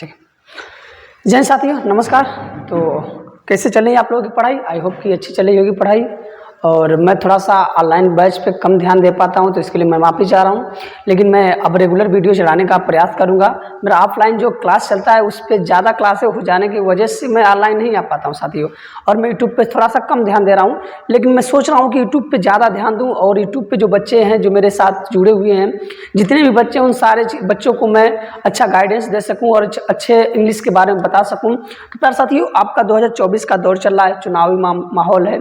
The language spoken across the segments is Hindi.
ठीक। जय साथियों, नमस्कार। तो कैसे चल रही है आप लोगों की पढ़ाई? आई होप कि अच्छी चली होगी पढ़ाई। और मैं थोड़ा सा ऑनलाइन बैच पे कम ध्यान दे पाता हूं, तो इसके लिए मैं माफ़ी चाह रहा हूं। लेकिन मैं अब रेगुलर वीडियो चलाने का प्रयास करूंगा। मेरा ऑफलाइन जो क्लास चलता है उस पर ज़्यादा क्लासें हो जाने की वजह से मैं ऑनलाइन नहीं आ पाता हूं साथियों। और मैं यूट्यूब पे थोड़ा सा कम ध्यान दे रहा हूँ। लेकिन मैं सोच रहा हूँ कि यूट्यूब पे ज़्यादा ध्यान दूँ, और यूट्यूब पे जो बच्चे हैं जो मेरे साथ जुड़े हुए हैं, जितने भी बच्चे हैं, उन सारे बच्चों को मैं अच्छा गाइडेंस दे सकूँ और अच्छे इंग्लिश के बारे में बता सकूँ। तो प्यारे साथियों, आपका 2024 का दौर चल रहा है, चुनावी माहौल है।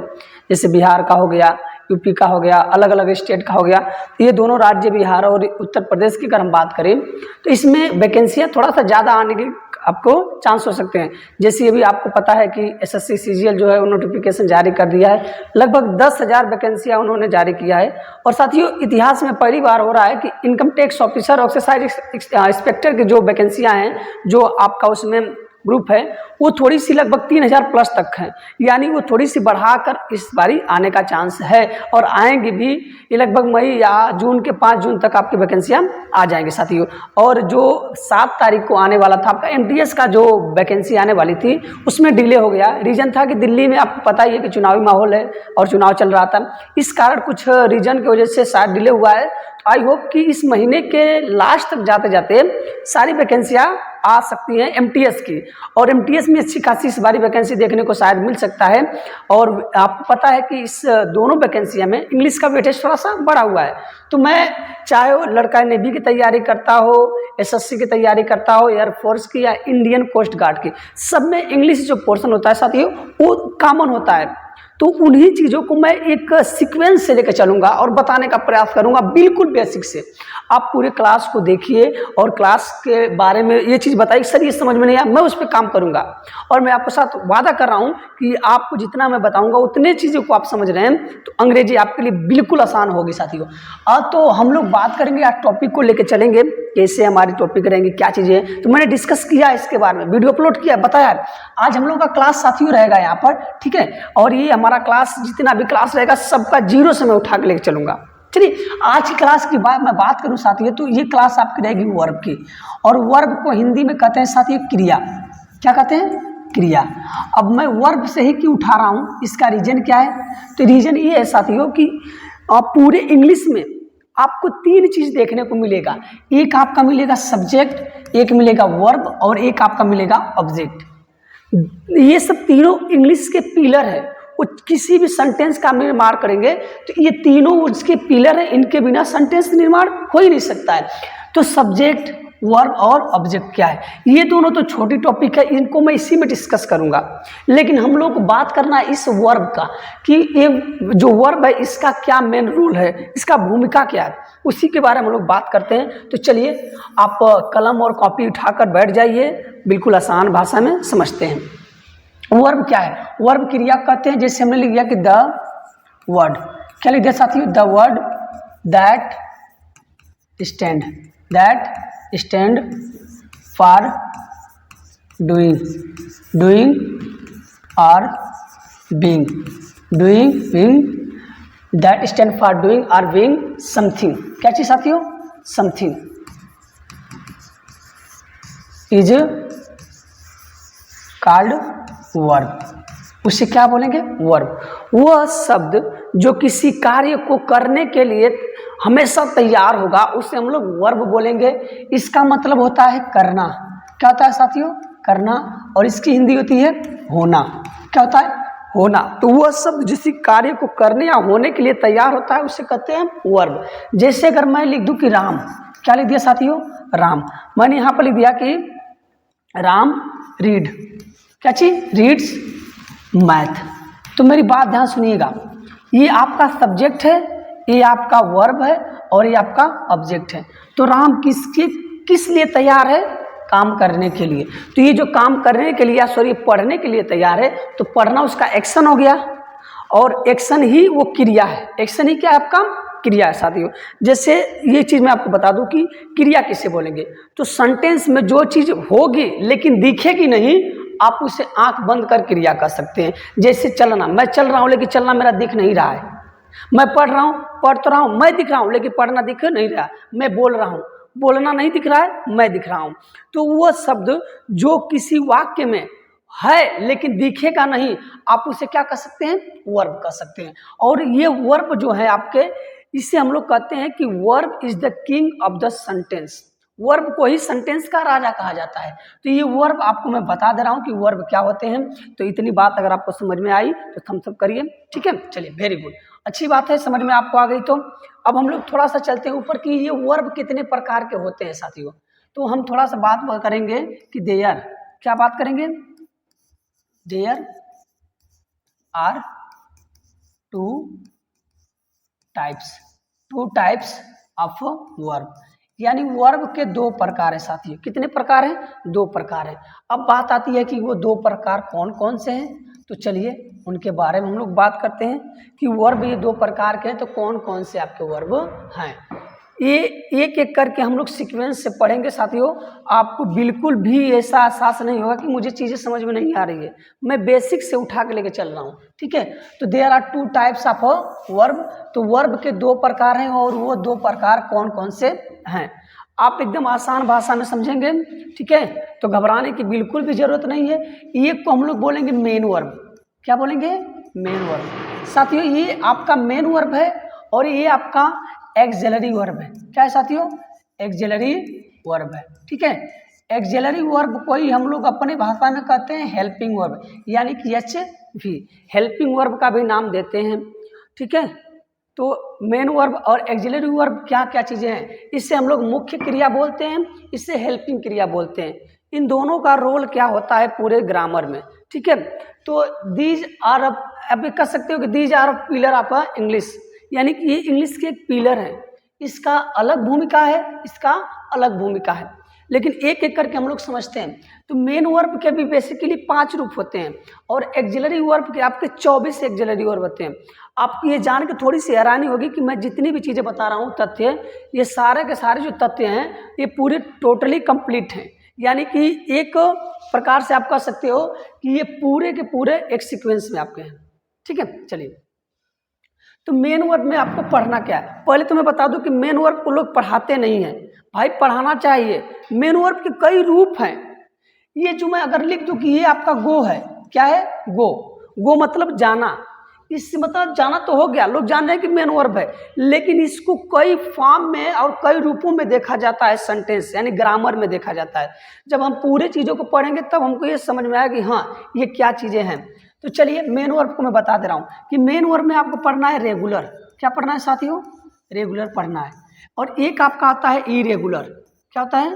जैसे बिहार का हो गया, यूपी का हो गया, अलग अलग स्टेट का हो गया। तो ये दोनों राज्य, बिहार और उत्तर प्रदेश की अगर हम बात करें, तो इसमें वैकेंसियाँ थोड़ा सा ज़्यादा आने की आपको चांस हो सकते हैं। जैसे अभी आपको पता है कि एसएससी सीजीएल जो है वो नोटिफिकेशन जारी कर दिया है। लगभग 10,000 वैकेंसियाँ उन्होंने जारी किया है। और साथियों, इतिहास में पहली बार हो रहा है कि इनकम टैक्स ऑफिसर और एक्साइज इंस्पेक्टर की जो वैकेंसियाँ हैं, जो आपका उसमें ग्रुप है, वो थोड़ी सी लगभग 3,000 प्लस तक है। यानी वो थोड़ी सी बढ़ाकर इस बारी आने का चांस है, और आएंगे भी। ये लगभग मई या जून के 5 जून तक आपकी वैकेंसियाँ आ जाएंगे साथियों। और जो 7 तारीख को आने वाला था आपका एमटीएस का जो वैकेंसी आने वाली थी, उसमें डिले हो गया। रीजन था कि दिल्ली में आपको पता ही है कि चुनावी माहौल है और चुनाव चल रहा था। इस कारण कुछ रीजन की वजह से शायद डिले हुआ है। आई होप कि इस महीने के लास्ट तक जाते जाते सारी वैकेंसियाँ आ सकती हैं एमटीएस की। और एमटीएस में अच्छी खासी इस बारी वैकेंसी देखने को शायद मिल सकता है। और आपको पता है कि इस दोनों वैकेंसियों में इंग्लिश का वेटेज थोड़ा सा बढ़ा हुआ है। तो मैं, चाहे वो लड़का नेवी की तैयारी करता हो, एसएससी की तैयारी करता हो, एयरफोर्स की या इंडियन कोस्ट गार्ड की, सब में इंग्लिश जो पोर्शन होता है साथियों, वो कॉमन होता है। तो उन्हीं चीज़ों को मैं एक सीक्वेंस से लेकर चलूँगा और बताने का प्रयास करूँगा, बिल्कुल बेसिक से। आप पूरे क्लास को देखिए और क्लास के बारे में ये चीज़ बताइए, सर ये समझ में नहीं आया, मैं उस पर काम करूँगा। और मैं आपके साथ वादा कर रहा हूँ कि आपको जितना मैं बताऊँगा उतने चीज़ों को आप समझ रहे हैं, तो अंग्रेजी आपके लिए बिल्कुल आसान होगी साथियों। तो हम लोग बात करेंगे, आज टॉपिक को लेकर चलेंगे, कैसे हमारी टॉपिक रहेंगे, क्या चीज़ें। तो मैंने डिस्कस किया इसके बारे में, वीडियो अपलोड किया, बताया। आज हम लोग का क्लास साथियों रहेगा यहाँ पर, ठीक है। और ये हमारा क्लास, जितना भी क्लास रहेगा, सबका जीरो से मैं उठा के लेकर चलूँगा। चलिए, आज की क्लास की मैं बात करूँ साथियों, तो ये क्लास आपकी रहेगी वर्ब की। और वर्ब को हिंदी में कहते हैं साथियों क्रिया। क्या कहते हैं? क्रिया। अब मैं वर्ब से ही क्यों उठा रहा हूँ, इसका रीजन क्या है? तो रीजन ये है साथियों कि पूरे इंग्लिश में आपको 3 चीज़ देखने को मिलेगा। एक आपका मिलेगा सब्जेक्ट, एक मिलेगा वर्ब, और एक आपका मिलेगा ऑब्जेक्ट। ये सब तीनों इंग्लिश के पिलर है। वो किसी भी सेंटेंस का निर्माण करेंगे तो ये तीनों उसके पिलर हैं, इनके बिना सेंटेंस निर्माण हो ही नहीं सकता है। तो सब्जेक्ट, वर्ब और ऑब्जेक्ट क्या है, ये दोनों तो छोटी टॉपिक है, इनको मैं इसी में डिस्कस करूंगा। लेकिन हम लोग को बात करना है इस वर्ब का, कि ये जो वर्ब है इसका क्या मेन रूल है, इसका भूमिका क्या है, उसी के बारे में हम लोग बात करते हैं। तो चलिए, आप कलम और कॉपी उठाकर बैठ जाइए, बिल्कुल आसान भाषा में समझते हैं। वर्ब क्या है? वर्ब क्रिया कहते हैं। जैसे हमने लिख दिया कि द वर्ड, क्या लिख दिया साथियों? The word that stand for doing और being, that stand for doing और बीइंग समथिंग। क्या चीज साथियों? Something is called verb. उसे क्या बोलेंगे? वर्ब। वह शब्द जो किसी कार्य को करने के लिए हमेशा तैयार होगा, उसे हम लोग वर्ब बोलेंगे। इसका मतलब होता है करना। क्या होता है साथियों? करना। और इसकी हिंदी होती है होना। क्या होता है? होना। तो वह शब्द जिस कार्य को करने या होने के लिए तैयार होता है, उसे कहते हैं वर्ब। जैसे अगर मैं लिख दूं कि राम, क्या लिख दिया साथियों? राम। मैंने यहाँ पर लिख दिया कि राम रीड, क्या चीज? Reads math. तो मेरी बात ध्यान सुनिएगा, ये आपका सब्जेक्ट है, ये आपका वर्ब है, और ये आपका ऑब्जेक्ट है। तो राम किस लिए तैयार है? काम करने के लिए। तो ये जो काम करने के लिए, सॉरी पढ़ने के लिए तैयार है, तो पढ़ना उसका एक्शन हो गया, और एक्शन ही वो क्रिया है। एक्शन ही क्या है आपका? क्रिया है साथियों। जैसे ये चीज़ मैं आपको बता दूं कि क्रिया किसे बोलेंगे। तो सेंटेंस में जो चीज़ होगी लेकिन दिखेगी नहीं, आप उसे आंख बंद कर क्रिया कर सकते हैं। जैसे चलना, मैं चल रहा हूँ लेकिन चलना मेरा दिख नहीं रहा है। मैं पढ़ रहा हूँ, पढ़ तो रहा हूँ, मैं दिख रहा हूँ लेकिन पढ़ना दिख नहीं रहा। मैं बोल रहा हूँ, बोलना नहीं दिख रहा है, मैं दिख रहा हूँ। तो वो शब्द जो किसी वाक्य में है लेकिन दिखेगा नहीं, आप उसे क्या कर सकते हैं, वर्ब कर सकते हैं। और ये वर्ब जो है आपके, इसे हम लोग कहते हैं कि verb is the king of the sentence. Verb को ही सेंटेंस का राजा कहा जाता है। तो ये वर्ब आपको मैं बता दे रहा हूँ कि वर्ब क्या होते हैं। तो इतनी बात अगर आपको समझ में आई तो थम्स अप करिए, ठीक है। चलिए, वेरी गुड, अच्छी बात है, समझ में आपको आ गई। तो अब हम लोग थोड़ा सा चलते हैं ऊपर कि ये वर्ब कितने प्रकार के होते हैं साथियों। तो हम थोड़ा सा बात करेंगे कि देयर, क्या बात करेंगे, there are two types of verb, यानी वर्ब के दो प्रकार है साथियों। कितने प्रकार हैं, दो प्रकार है। अब बात आती है कि वो दो प्रकार कौन कौन से हैं। तो चलिए उनके बारे में हम लोग बात करते हैं कि वर्ब ये दो प्रकार के हैं, तो कौन कौन से आपके वर्ब हैं। ये एक एक करके हम लोग सीक्वेंस से पढ़ेंगे साथियों। आपको बिल्कुल भी ऐसा एहसास नहीं होगा कि मुझे चीज़ें समझ में नहीं आ रही है, मैं बेसिक से उठा के लेके चल रहा हूँ, ठीक है। तो there are two types of verb, तो वर्ब के दो प्रकार हैं, और वो दो प्रकार कौन कौन से हैं आप एकदम आसान भाषा में समझेंगे, ठीक है। तो घबराने की बिल्कुल भी जरूरत नहीं है। एक को हम लोग बोलेंगे मेन वर्ब, क्या बोलेंगे, मेन वर्ब साथियों। ये आपका मेन वर्ब है और ये आपका एक्सिलरी वर्ब है। क्या है साथियों, एक्सिलरी वर्ब है, ठीक है। एक्सिलरी वर्ब को ही हम लोग अपनी भाषा में कहते हैं हेल्पिंग वर्ब, यानी कि HV, हेल्पिंग वर्ब का भी नाम देते हैं, ठीक है। तो मेन वर्ब और एक्सिलरी वर्ब क्या क्या चीज़ें हैं, इससे हम लोग मुख्य क्रिया बोलते हैं, इससे हेल्पिंग क्रिया बोलते हैं। इन दोनों का रोल क्या होता है पूरे ग्रामर में, ठीक है। तो दीज आर, अब कह सकते हो कि these are pillar of English, यानी कि ये इंग्लिश के एक पिलर है। इसका अलग भूमिका है, इसका अलग भूमिका है, लेकिन एक एक करके हम लोग समझते हैं। तो मेन वर्ब के भी बेसिकली 5 रूप होते हैं, और एक्सिलरी वर्ब के आपके 24 एक्सिलरी वर्ब होते हैं। आपको ये जान के थोड़ी सी हैरानी होगी कि मैं जितनी भी चीज़ें बता रहा हूँ तथ्य, ये सारे के सारे जो तथ्य हैं ये पूरे टोटली कंप्लीट हैं, यानी कि एक प्रकार से आप कह सकते हो कि ये पूरे के पूरे एक सीक्वेंस में आपके हैं, ठीक है। चलिए, तो मेन वर्ब में आपको पढ़ना क्या है, पहले तो मैं बता दूं कि मेन वर्ब को लोग पढ़ाते नहीं हैं, भाई पढ़ाना चाहिए। मेन वर्ब के कई रूप हैं। ये जो मैं अगर लिख दूं कि ये आपका गो है, क्या है, गो मतलब जाना, इससे मतलब जाना तो हो गया, लोग जान रहे हैं कि मेन वर्ब है, लेकिन इसको कई फॉर्म में और कई रूपों में देखा जाता है, सेंटेंस यानी ग्रामर में देखा जाता है। जब हम पूरे चीज़ों को पढ़ेंगे तब हमको ये समझ में आएगा कि हाँ ये क्या चीज़ें हैं। तो चलिए मेन वर्ब को मैं बता दे रहा हूँ कि मेन वर्ब में आपको पढ़ना है रेगुलर, क्या पढ़ना है साथियों, रेगुलर पढ़ना है। और एक आपका आता है इरेगुलर, क्या होता है,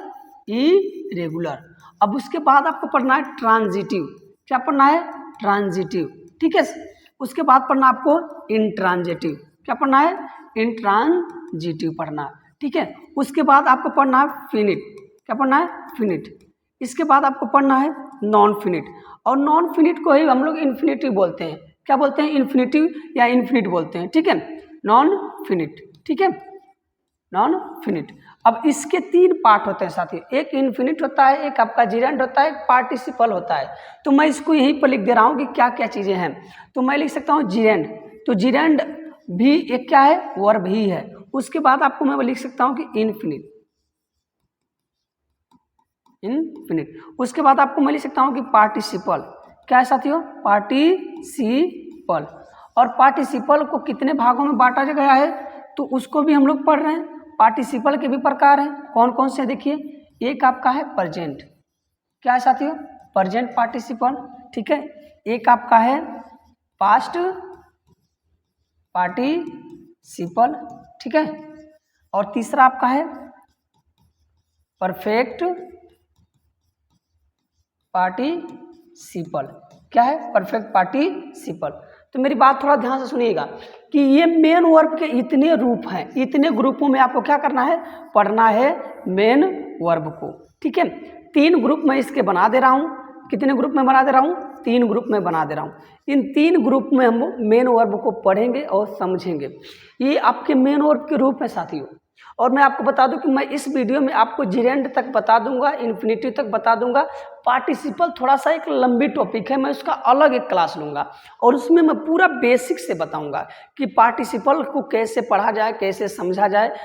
इरेगुलर। अब उसके बाद आपको पढ़ना है ट्रांजिटिव, क्या पढ़ना है, ट्रांजिटिव, ठीक है। उसके बाद पढ़ना आपको इंट्रांजिटिव, क्या पढ़ना है, इंट्रांजिटिव पढ़ना, ठीक है। उसके बाद आपको पढ़ना है फिनिट, क्या पढ़ना है, फिनिट। इसके बाद आपको पढ़ना है नॉन फिनिट, और नॉन फिनिट को ही हम लोग इन्फिनिटिव बोलते हैं, क्या बोलते हैं, इन्फिनिटिव या इन्फिनिट बोलते हैं, ठीक है, नॉन फिनिट, ठीक है, नॉन फिनिट। अब इसके 3 पार्ट होते हैं साथी, एक इन्फिनिट होता है, एक आपका जिरेंड होता है, एक पार्टिसिपल होता है। तो मैं इसको यहीं पर लिख दे रहा हूँ कि क्या क्या चीज़ें हैं। तो मैं लिख सकता हूँ जिरेंड, तो जिरेंड भी एक क्या है, वर्ब ही है। उसके बाद आपको मैं लिख सकता हूँ कि इन्फिनिट, उसके बाद आपको मैं लिख सकता हूँ कि पार्टिसिपल, क्या है साथियों, पार्टिसिपल। और पार्टिसिपल को कितने भागों में बांटा गया है तो उसको भी हम लोग पढ़ रहे हैं। पार्टिसिपल के भी प्रकार हैं, कौन कौन से देखिए, एक आपका है प्रेजेंट, क्या है साथियों, प्रेजेंट पार्टिसिपल, ठीक है। एक आपका है पास्ट पार्टिसिपल, ठीक है। और तीसरा आपका है परफेक्ट पार्टिसिपल, क्या है, परफेक्ट पार्टिसिपल। तो मेरी बात थोड़ा ध्यान से सुनिएगा कि ये मेन वर्ब के इतने रूप हैं, इतने ग्रुपों में आपको क्या करना है, पढ़ना है मेन वर्ब को, ठीक है। 3 ग्रुप में इसके बना दे रहा हूँ, कितने ग्रुप में बना दे रहा हूँ, 3 ग्रुप में बना दे रहा हूँ। इन 3 ग्रुप में हम मेन वर्ब को पढ़ेंगे और समझेंगे। ये आपके मेन वर्ब के रूप है साथियों, और मैं आपको बता दूं कि मैं इस वीडियो में आपको जिरेंड तक बता दूंगा, इन्फिनिटिव तक बता दूंगा। पार्टिसिपल थोड़ा सा एक लंबी टॉपिक है, मैं उसका अलग एक क्लास लूँगा और उसमें मैं पूरा बेसिक से बताऊंगा कि पार्टिसिपल को कैसे पढ़ा जाए, कैसे समझा जाए,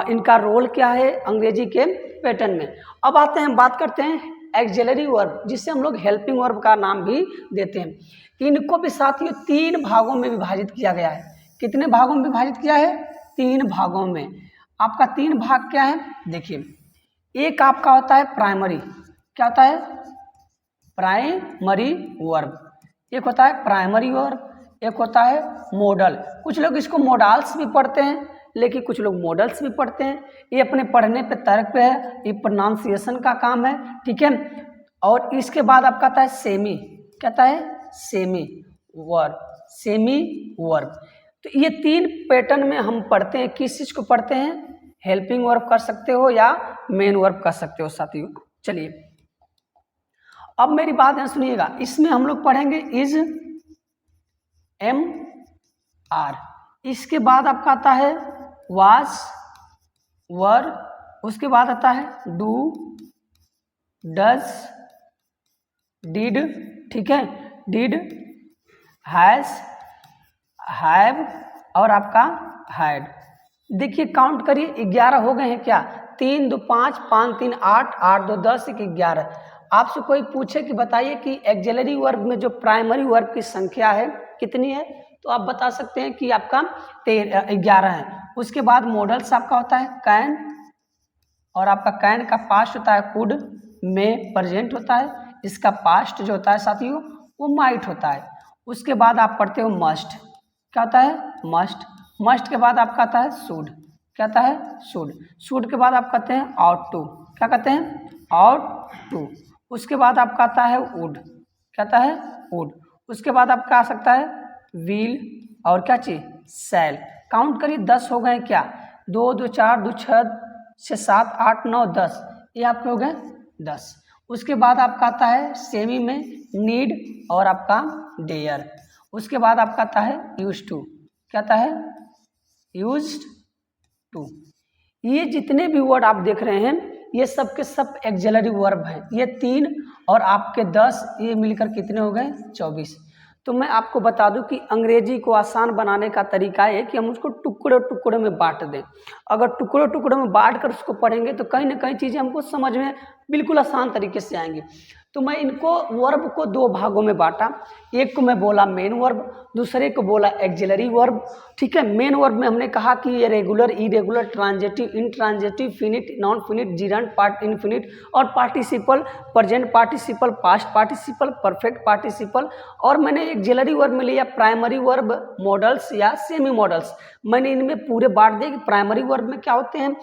इनका रोल क्या है अंग्रेजी के पैटर्न में। अब आते हैं, बात करते हैं एक्सिलरी वर्ब, जिसे हम लोग हेल्पिंग वर्ब का नाम भी देते हैं। इनको भी साथियों 3 भागों में विभाजित किया गया है। कितने भागों में विभाजित किया है? 3 भागों में। आपका 3 भाग क्या है देखिए, एक आपका होता है प्राइमरी, क्या होता है? Primary verb. एक होता है प्राइमरी वर्ब, एक होता है मॉडल। कुछ लोग इसको मॉडल्स भी पढ़ते हैं, लेकिन कुछ लोग मॉडल्स भी पढ़ते हैं। ये अपने पढ़ने पे तर्क पे है, ये प्रोनाउंसिएशन का काम है, ठीक है। और इसके बाद आपका आता है सेमी, क्या आता है? Semi verb, semi verb. तो ये 3 पैटर्न में हम पढ़ते हैं। किस चीज को पढ़ते हैं? हेल्पिंग वर्ब कर सकते हो या मेन वर्ब कर सकते हो साथियों। चलिए अब मेरी बात है सुनिएगा, इसमें हम लोग पढ़ेंगे इज, एम, आर। इसके बाद आपका आता है वाज, वर। उसके बाद आता है डू, डज, डिड, ठीक है, डिड, हैज, हैव और आपका हैड। देखिए काउंट करिए, 11 हो गए हैं क्या? 3 2 5, 5 3 8, 8 2 10, 1 11। आपसे कोई पूछे कि बताइए कि एक्सिलरी वर्ब में जो प्राइमरी वर्ब की संख्या है कितनी है, तो आप बता सकते हैं कि आपका 11 है। उसके बाद मॉडल्स आपका होता है कैन, और आपका कैन का पास्ट होता है कुड, में प्रेजेंट होता है, इसका पास्ट जो होता है साथियों वो माइट होता है। उसके बाद आप पढ़ते हो मस्ट, क्या होता है? मस्ट। मस्ट के बाद आपका आता है शुड, क्या आता है? शुड। शुड के बाद आप कहते हैं आउट टू, क्या कहते हैं? Ought to. उसके बाद आपका आता है वुड, क्या आता है? वुड। उसके बाद आपका आ सकता है व्हील और क्या चीज? सेल। काउंट करिए 10 हो गए क्या? 2 2 4 2 6 6 7 8 9 10, ये आपके हो गए 10। उसके बाद आपका आता है सेमी में नीड और आपका डेयर। उसके बाद आपका आता है यूज टू, क्या आता है? Used to. ये जितने भी वर्ड आप देख रहे हैं ये सब के सब एक्सिलरी वर्ब हैं। ये 3 और आपके 10, ये मिलकर कितने हो गए? 24। तो मैं आपको बता दूं कि अंग्रेजी को आसान बनाने का तरीका है कि हम उसको टुकड़े टुकड़े में बांट दें। अगर टुकड़े टुकड़े में बांट कर उसको पढ़ेंगे तो कहीं ना कहीं चीज़ें हमको समझ में बिल्कुल आसान तरीके से आएंगी। तो मैं इनको वर्ब को 2 भागों में बांटा। एक को मैं बोला मेन वर्ब, दूसरे को बोला एक्सिलरी वर्ब, ठीक है। मेन वर्ब में हमने कहा कि ये regular, irregular, transitive, intransitive, finite, non finite, gerund, part infinite और participle, present participle, past participle, perfect participle. और मैंने एक्सिलरी वर्ब में लिया प्राइमरी वर्ब, मॉडल्स या सेमी मॉडल्स। मैंने इनमें पूरे बांट दिए कि प्राइमरी वर्ब में क्या होते हैं,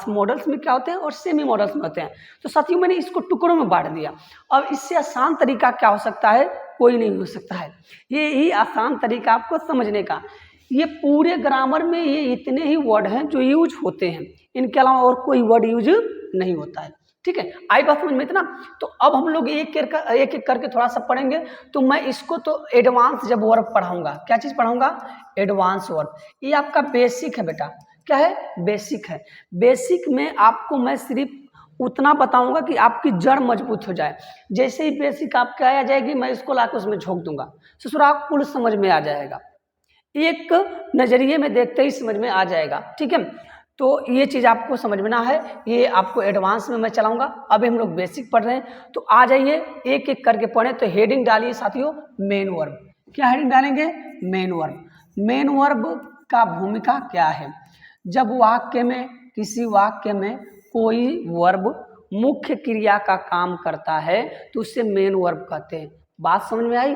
मॉडल्स में क्या होते हैं और सेमी मॉडल्स में होते हैं। तो साथियों मैंने इसको टुकड़ों में बांट दिया। अब इससे आसान तरीका क्या हो सकता है? कोई नहीं हो सकता है। ये ही आसान तरीका आपको समझने का। ये पूरे ग्रामर में ये इतने ही वर्ड हैं जो यूज होते हैं, इनके अलावा और कोई वर्ड यूज नहीं होता है, ठीक है। आई बात समझ में इतना। तो अब हम लोग एक एक करके थोड़ा सा पढ़ेंगे। तो मैं इसको तो एडवांस जब वर्ब पढ़ाऊंगा, क्या चीज़ पढ़ाऊंगा? Advance verb. ये आपका बेसिक है बेटा, क्या है? बेसिक है। बेसिक में आपको मैं सिर्फ उतना बताऊंगा कि आपकी जड़ मजबूत हो जाए। जैसे ही बेसिक आपके आ जाएगी मैं इसको लाकर उसमें झोंक दूंगा, ससुरा कुल समझ में आ जाएगा, एक नजरिए में देखते ही समझ में आ जाएगा, ठीक है। तो ये चीज़ आपको समझना है, ये आपको एडवांस में मैं चलाऊंगा। अभी हम लोग बेसिक पढ़ रहे हैं, तो आ जाइए एक एक करके पढ़ें। तो हेडिंग डालिए साथियों मेन वर्ब। क्या हेडिंग डालेंगे? Main verb. मेन वर्ब का भूमिका क्या है? जब वाक्य में, किसी वाक्य में कोई वर्ब मुख्य क्रिया का काम करता है तो उसे मेन वर्ब कहते हैं। बात समझ में आई?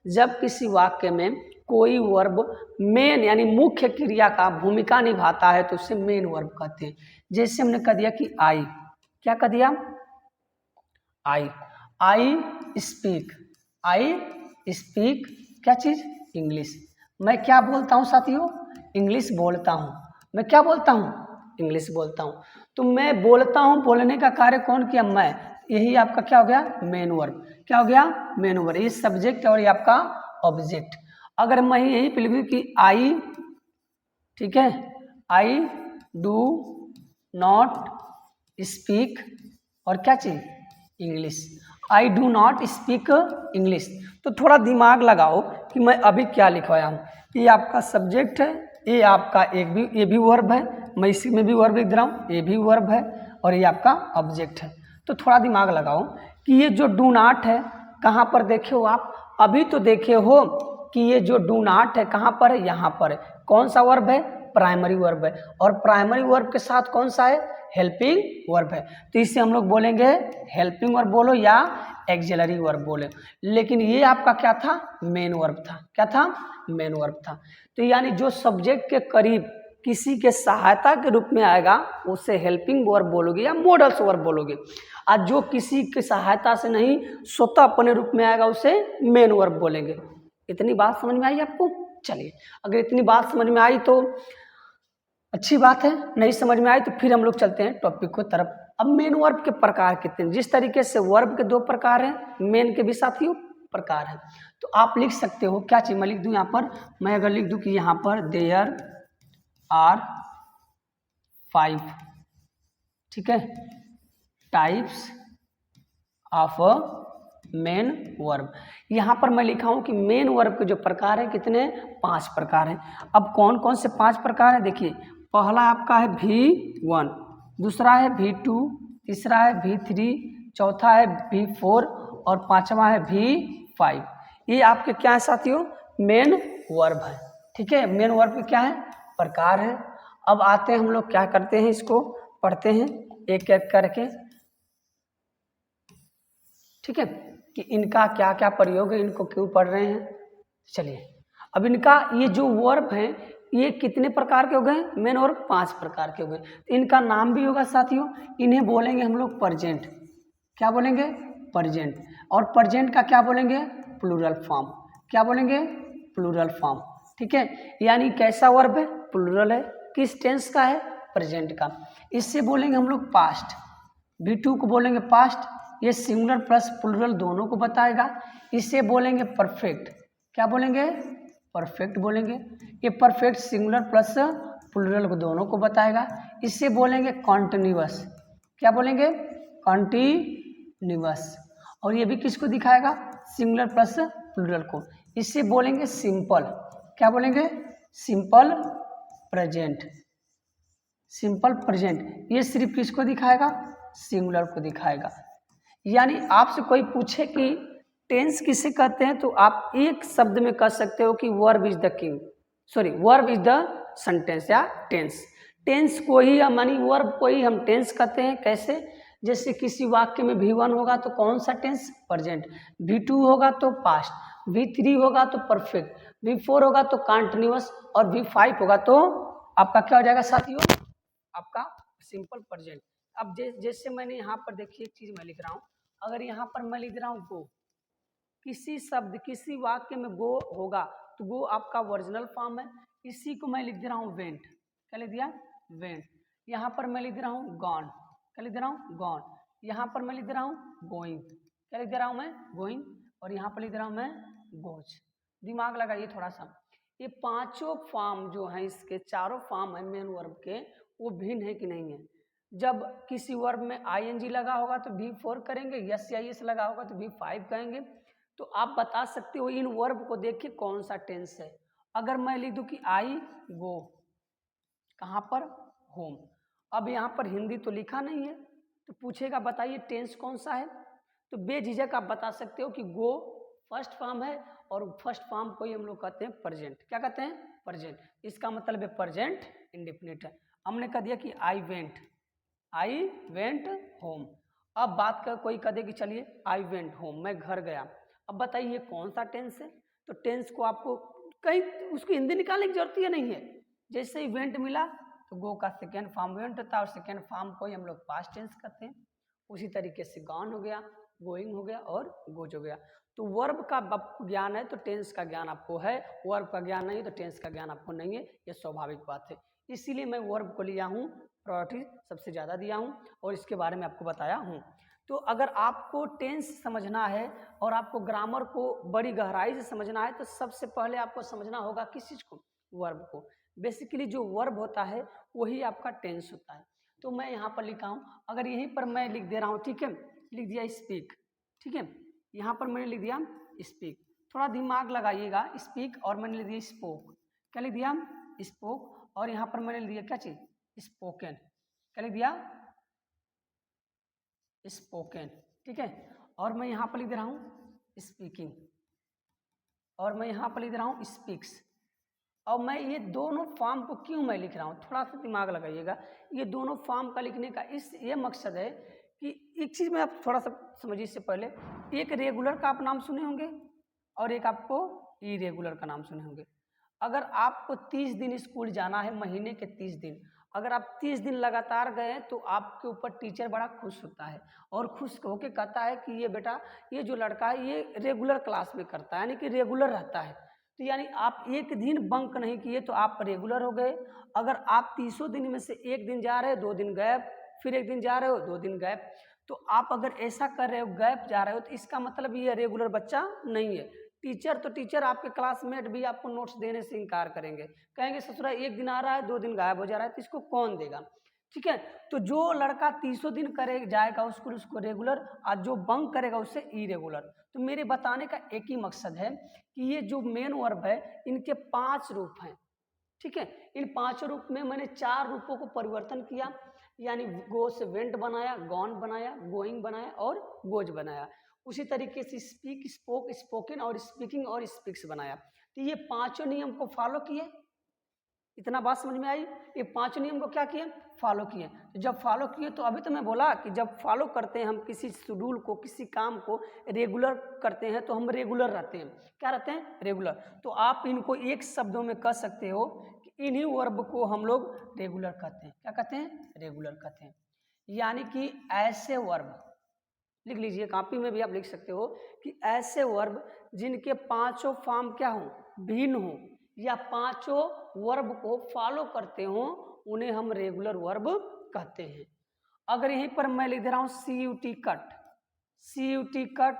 जब किसी वाक्य में कोई वर्ब मेन यानी मुख्य क्रिया का भूमिका निभाता है तो उसे मेन वर्ब कहते हैं। जैसे हमने कह दिया कि आई, क्या कह दिया? आई स्पीक, आई स्पीक क्या चीज? इंग्लिश। मैं क्या बोलता हूँ साथियों? इंग्लिश बोलता हूँ। मैं क्या बोलता हूँ? इंग्लिश बोलता हूँ। तो मैं बोलता हूँ, बोलने का कार्य कौन किया? मैं। यही आपका क्या हो गया? Main verb. क्या हो गया? Main verb. ये सब्जेक्ट और ये आपका ऑब्जेक्ट। अगर मैं यही लिखूं कि आई, ठीक है, आई डू नॉट स्पीक और क्या चाहिए, English. I do not speak English. तो थोड़ा दिमाग लगाओ कि मैं अभी क्या लिखवाया हूँ। ये आपका सब्जेक्ट है, ये आपका ये भी वर्ब है, मैं इसी में भी वर्ब लिख रहा हूँ, ये भी वर्ब है, और ये आपका ऑब्जेक्ट है। तो थोड़ा दिमाग लगाओ कि ये जो डू नॉट है कहाँ पर देखे हो आप, अभी तो देखे हो कि ये जो डू नॉट है कहाँ पर है, यहाँ पर है। कौन सा वर्ब है, प्राइमरी वर्ब है, और प्राइमरी वर्ब के साथ कौन सा है, हेल्पिंग वर्ब है। तो इसे हम लोग बोलेंगे हेल्पिंग वर्ब बोलो या एक्सिलरी वर्ब बोले। लेकिन ये आपका क्या था, मेन वर्ब था। क्या था, मेन वर्ब था। तो यानी जो सब्जेक्ट के करीब किसी के सहायता के रूप में आएगा उसे हेल्पिंग वर्ब बोलोगे या मॉडल्स वर्ब बोलोगे। आज जो किसी की सहायता से नहीं स्वतः अपने रूप में आएगा उसे मेन वर्ब बोलेंगे। इतनी बात समझ में आई आपको? चलिए, अगर इतनी बात समझ में आई तो अच्छी बात है, नहीं समझ में आई तो फिर हम लोग चलते हैं टॉपिक को तरफ। अब मेन वर्ब के प्रकार कितने हैं, जिस तरीके से वर्ब के 2 प्रकार हैं, मेन के भी साथियों प्रकार हैं। तो आप लिख सकते हो, क्या चाहिए मैं लिख दूं यहाँ पर, मैं अगर लिख दूं कि यहाँ पर देयर आर 5, ठीक है, टाइप्स ऑफ मेन वर्ब। यहाँ पर मैं लिखा हूँ कि मेन वर्ब के जो प्रकार है कितने, 5 प्रकार हैं। अब कौन कौन से 5 प्रकार हैं, देखिए, पहला आपका है V1, दूसरा है V2, तीसरा है V3, चौथा है V4 और पांचवा है V5। ये आपके क्या है साथियों, मेन वर्ब है। ठीक है, मेन वर्ब के क्या है, प्रकार है। अब आते हैं हम लोग क्या करते हैं, इसको पढ़ते हैं एक एक करके, ठीक है, कि इनका क्या क्या प्रयोग है, इनको क्यों पढ़ रहे हैं। चलिए, अब इनका ये जो वर्ब हैं ये कितने प्रकार के हो गए, मेन वर्ब 5 प्रकार के हो गए। इनका नाम भी होगा साथियों, इन्हें बोलेंगे हम लोग प्रेजेंट। क्या बोलेंगे, प्रेजेंट। और प्रेजेंट का क्या बोलेंगे, प्लूरल फॉर्म। क्या बोलेंगे, प्लूरल फॉर्म। ठीक है, यानी कैसा वर्ब है, प्लूरल है, किस टेंस का है, प्रेजेंट का। इससे बोलेंगे हम लोग पास्ट। V2 को बोलेंगे पास्ट, ये सिंगुलर प्लस प्लूरल दोनों को बताएगा। इसे बोलेंगे परफेक्ट। क्या बोलेंगे, परफेक्ट बोलेंगे। ये परफेक्ट सिंगुलर प्लस प्लूरल को दोनों को बताएगा। इसे बोलेंगे कॉन्टिन्यूअस। क्या बोलेंगे, कॉन्टिन्यूअस। और ये भी किसको दिखाएगा, सिंगुलर प्लस प्लूरल को। इसे बोलेंगे सिंपल। क्या बोलेंगे, सिंपल प्रेजेंट। सिंपल प्रेजेंट ये सिर्फ किसको दिखाएगा, सिंगुलर को दिखाएगा। यानी आपसे कोई पूछे कि टेंस किसे कहते हैं, तो आप एक शब्द में कह सकते हो कि verb is the king, sorry verb is the sentence या टेंस। टेंस को ही मानी वर्ब को ही हम टेंस कहते हैं। कैसे, जैसे किसी वाक्य में V1 होगा तो कौन सा टेंस, प्रेजेंट। V2 होगा तो पास्ट, V3 होगा तो परफेक्ट, V4 होगा तो कंटीन्यूअस, और V5 होगा तो आपका क्या हो जाएगा साथियों, आपका सिंपल प्रेजेंट। अब जैसे मैंने यहाँ पर देखिए एक चीज मैं लिख रहा हूँ, अगर यहाँ पर मैं लिख रहा हूँ गो, किसी शब्द किसी वाक्य में गो होगा तो गो आपका ओरिजिनल फॉर्म है। इसी को मैं लिख दे रहा हूँ वेंट। क्या लिख दिया, वेंट। यहाँ पर मैं लिख दे रहा हूँ गॉन। क्या लिख दे रहा हूँ, गॉन। यहाँ पर मैं लिख दे रहा हूँ गोइंग। क्या लिख दे रहा हूँ मैं, गोइंग। और यहाँ पर लिख दे रहा हूँ मैं गोज। दिमाग लगाइए थोड़ा सा, ये पांचों फॉर्म जो है, इसके चारों फॉर्म है मेन वर्ब के, वो भिन्न है कि नहीं है। जब किसी वर्ब में ING लगा होगा तो V4 करेंगे, SIS लगा होगा तो V5 कहेंगे। तो आप बता सकते हो इन वर्ब को देख के कौन सा टेंस है। अगर मैं लिख दूं कि आई गो, कहाँ पर, होम। अब यहाँ पर हिंदी तो लिखा नहीं है, तो पूछेगा बताइए टेंस कौन सा है, तो बेझिझक आप बता सकते हो कि गो फर्स्ट फॉर्म है, और फर्स्ट फॉर्म को ही हम लोग कहते हैं प्रेजेंट। क्या कहते हैं, प्रेजेंट। इसका मतलब है प्रेजेंट इंडेफिनिट है। हमने कह दिया कि आई वेंट होम। अब बात कर, कोई कह दे कि चलिए आई वेंट होम, मैं घर गया। अब बताइए कौन सा टेंस है, तो टेंस को आपको कहीं उसकी हिंदी निकालने की जरूरत ही नहीं है। जैसे ही वेंट मिला तो गो का सेकेंड फॉर्म वेंट होता है, और सेकेंड फॉर्म को ही हम लोग पास्ट टेंस कहते हैं। उसी तरीके से गॉन हो गया, गोइंग हो गया और गोज हो गया। तो वर्ब का ज्ञान है तो टेंस का ज्ञान आपको है, वर्ब का ज्ञान नहीं तो टेंस का ज्ञान आपको नहीं है, ये स्वाभाविक बात है। इसीलिए मैं वर्ब को लिया हूँ, प्रायोरिटी सबसे ज़्यादा दिया हूँ और इसके बारे में आपको बताया हूँ। तो अगर आपको टेंस समझना है और आपको ग्रामर को बड़ी गहराई से समझना है तो सबसे पहले आपको समझना होगा किस चीज़ को, वर्ब को। बेसिकली जो वर्ब होता है वही आपका टेंस होता है। तो मैं यहाँ पर लिखा हूँ, अगर यहीं पर मैं लिख दे रहा हूँ, ठीक है, लिख दिया स्पीक, ठीक है, यहाँ पर मैंने लिख दिया स्पीक, थोड़ा दिमाग लगाइएगा, स्पीक और मैंने लिख दिया स्पोक, क्या लिख दिया स्पोक, और यहाँ पर मैंने लिख दिया क्या चीज स्पोकन, क्या लिख दिया स्पोकन, ठीक है, और मैं यहाँ पर लिख दे रहा हूँ स्पीकिंग, और मैं यहाँ पर लिख रहा हूँ स्पीक्स। और मैं ये दोनों फॉर्म को क्यों मैं लिख रहा हूँ, थोड़ा सा दिमाग लगाइएगा, ये दोनों फॉर्म का लिखने का ये मकसद है कि एक चीज़ में आप थोड़ा सा समझिए, इससे पहले एक रेगुलर का आप नाम सुने होंगे और एक आपको इरेगुलर का नाम सुने होंगे। अगर आपको 30 दिन स्कूल जाना है, महीने के 30 दिन, अगर आप 30 दिन लगातार गए तो आपके ऊपर टीचर बड़ा खुश होता है और खुश होकर कहता है कि ये बेटा, ये जो लड़का है ये रेगुलर क्लास में करता है, यानी कि रेगुलर रहता है। तो यानी आप एक दिन बंक नहीं किए तो आप रेगुलर हो गए। अगर आप 30 दिन में से एक दिन जा रहे हो, 2 दिन गैप, फिर एक दिन जा रहे हो, 2 दिन गैप, तो आप अगर ऐसा कर रहे हो, गैप जा रहे हो, तो इसका मतलब ये रेगुलर बच्चा नहीं है। टीचर आपके क्लासमेट भी आपको नोट्स देने से इनकार करेंगे, कहेंगे ससुरा एक दिन आ रहा है, 2 दिन गायब हो जा रहा है, तो इसको कौन देगा, ठीक है। तो जो लड़का 30 दिन करे जाएगा उसको रेगुलर, और जो बंक करेगा उससे इरेगुलर। तो मेरे बताने का एक ही मकसद है कि ये जो मेन वर्ब है इनके 5 रूप हैं, ठीक है। इन 5 रूप में मैंने 4 रूपों को परिवर्तन किया, यानी गो से वेंट बनाया, गॉन बनाया, गोइंग बनाया और गोज बनाया। उसी तरीके से स्पीक, स्पोक, स्पोकन और स्पीकिंग और स्पीक्स बनाया। तो ये 5 नियम को फॉलो किए, इतना बात समझ में आई। ये 5 नियम को क्या किए, फॉलो किए। तो जब फॉलो किए तो अभी तो मैं बोला कि जब फॉलो करते हैं हम किसी शेड्यूल को, किसी काम को रेगुलर करते हैं तो हम रेगुलर रहते हैं। क्या रहते हैं, रेगुलर। तो आप इनको एक शब्दों में कह सकते हो कि इन्हीं वर्ब को हम लोग रेगुलर कहते हैं। क्या कहते हैं, रेगुलर कहते हैं। यानी कि ऐसे वर्ब, लिख लीजिए कॉपी में भी आप लिख सकते हो कि ऐसे वर्ब जिनके 5 फॉर्म क्या हो, भिन्न हो, या 5 वर्ब को फॉलो करते हो, उन्हें हम रेगुलर वर्ब कहते हैं। अगर यहीं पर मैं लिख दे रहा हूँ CUT कट, CUT कट,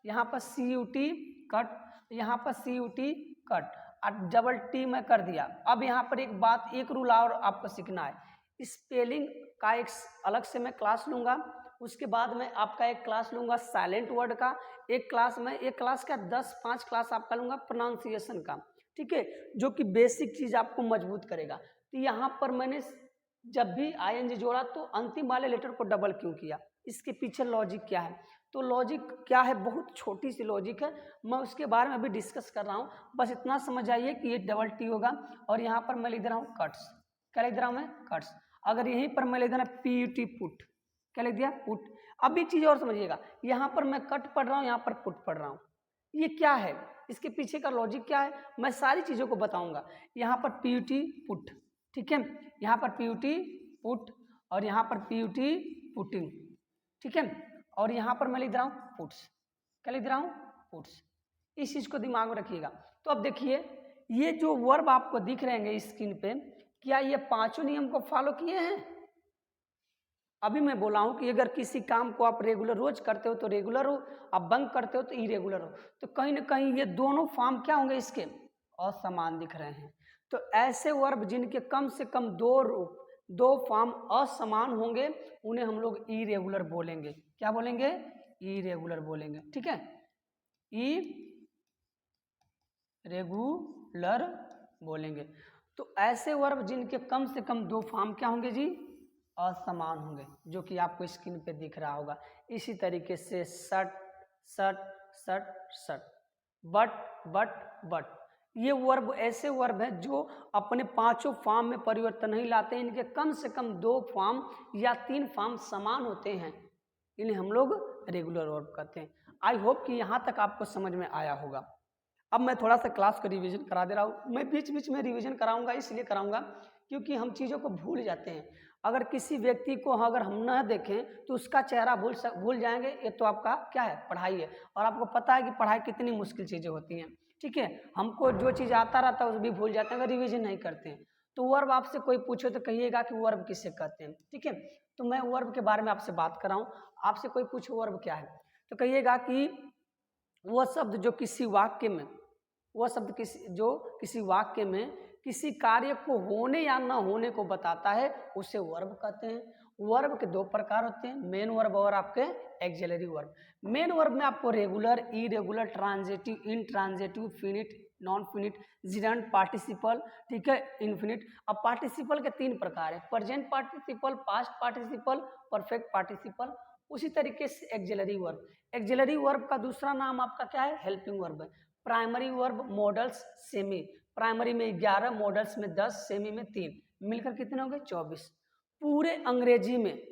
यहाँ पर CUT कट, यहाँ पर CUT कट, और डबल टी मैं कर दिया। अब यहाँ पर एक बात, एक रूल और आपको सीखना है, स्पेलिंग का एक अलग से मैं क्लास लूँगा, उसके बाद मैं आपका एक क्लास लूँगा साइलेंट वर्ड का, एक क्लास का 5 क्लास आपका लूँगा प्रोनाउंसिएशन का, ठीक है, जो कि बेसिक चीज़ आपको मजबूत करेगा। तो यहाँ पर मैंने जब भी ING जोड़ा तो अंतिम वाले लेटर को डबल क्यों किया, इसके पीछे लॉजिक क्या है। तो लॉजिक क्या है, बहुत छोटी सी लॉजिक है, मैं उसके बारे में अभी डिस्कस कर रहा हूँ। बस इतना समझ आइए कि ये डबल टी होगा, और यहाँ पर मैं लिख दे रहा हूँ कट्स। क्या लिख दे रहा हूँ मैं, कट्स। अगर यहीं पर मैं लिख देना PUT पुट, क्या लिख दिया, पुट। अब एक चीज़ और समझिएगा, यहाँ पर मैं कट पढ़ रहा हूँ, यहाँ पर पुट पढ़ रहा हूँ, ये क्या है, इसके पीछे का लॉजिक क्या है, मैं सारी चीज़ों को बताऊंगा। यहाँ पर PUT पुट, ठीक है, यहाँ पर PUT पुट, और यहाँ पर PUT पुटिंग, ठीक है, और यहाँ पर मैं लिख रहा हूँ पुट्स। क्या लिख रहा हूँ, पुट्स। इस चीज़ को दिमाग में रखिएगा। तो अब देखिए, ये जो वर्ब आपको दिख रहे हैं स्क्रीन पे, क्या ये 5 नियम को फॉलो किए हैं। अभी मैं बोला हूँ कि अगर किसी काम को आप रेगुलर रोज करते हो तो रेगुलर हो, आप बंक करते हो तो इरेगुलर हो। तो कहीं ना कहीं ये दोनों फॉर्म क्या होंगे, इसके असमान दिख रहे हैं। तो ऐसे वर्ब जिनके कम से कम 2 फॉर्म असमान होंगे, उन्हें हम लोग इरेगुलर बोलेंगे। क्या बोलेंगे, इरेगुलर बोलेंगे, ठीक है, इरेगुलर बोलेंगे। तो ऐसे वर्ब जिनके कम से कम 2 फॉर्म क्या होंगे जी, असमान होंगे, जो कि आपको स्क्रीन पे दिख रहा होगा। इसी तरीके से सट, सट, सट, सट, बट, ये वर्ब ऐसे वर्ब हैं जो अपने 5 फॉर्म में परिवर्तन नहीं लाते, इनके कम से कम 2 फॉर्म या 3 फॉर्म समान होते हैं, इन्हें हम लोग रेगुलर वर्ब कहते हैं। आई होप कि यहाँ तक आपको समझ में आया होगा। अब मैं थोड़ा सा क्लास को रिवीजन करा दे रहा हूँ। मैं बीच बीच में रिवीजन कराऊंगा, इसलिए कराऊंगा क्योंकि हम चीज़ों को भूल जाते हैं। अगर किसी व्यक्ति को अगर हम न देखें तो उसका चेहरा भूल जाएंगे। ये तो आपका क्या है, पढ़ाई है, और आपको पता है कि पढ़ाई कितनी मुश्किल चीज़ें होती हैं, ठीक है। हमको जो चीज़ आता रहता है उस भी भूल जाते हैं अगर रिविजन नहीं करते हैं। तो वर्ब आपसे कोई पूछे तो कहिएगा कि वर्ब किससे कहते हैं, ठीक है। तो मैं वर्ब के बारे में आपसे बात कर रहा हूँ। आपसे कोई पूछे वर्ब क्या है तो कहिएगा कि वह शब्द जो किसी वाक्य में, किसी वाक्य में किसी कार्य को होने या न होने को बताता है, उसे वर्ब कहते हैं। वर्ब के दो प्रकार होते हैं, मेन वर्ब और आपके एक्सिलरी वर्ब। मेन वर्ब में आपको regular, irregular, transitive, intransitive, finite, non finite, gerund, participle, ठीक है, इनफिनिट। अब पार्टिसिपल के तीन प्रकार है, present participle, past participle, perfect participle. उसी तरीके से एक्सिलरी वर्ब, एक्सिलरी वर्ब का दूसरा नाम आपका क्या है, हेल्पिंग वर्ब है। Primary verb, models, semi. Primary में 11, मॉडल्स में 10, सेमी में 3, मिलकर कितने हो गए 24। पूरे अंग्रेजी में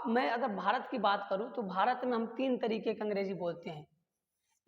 मैं अगर भारत की बात करूं तो भारत में हम 3 तरीके के अंग्रेजी बोलते हैं।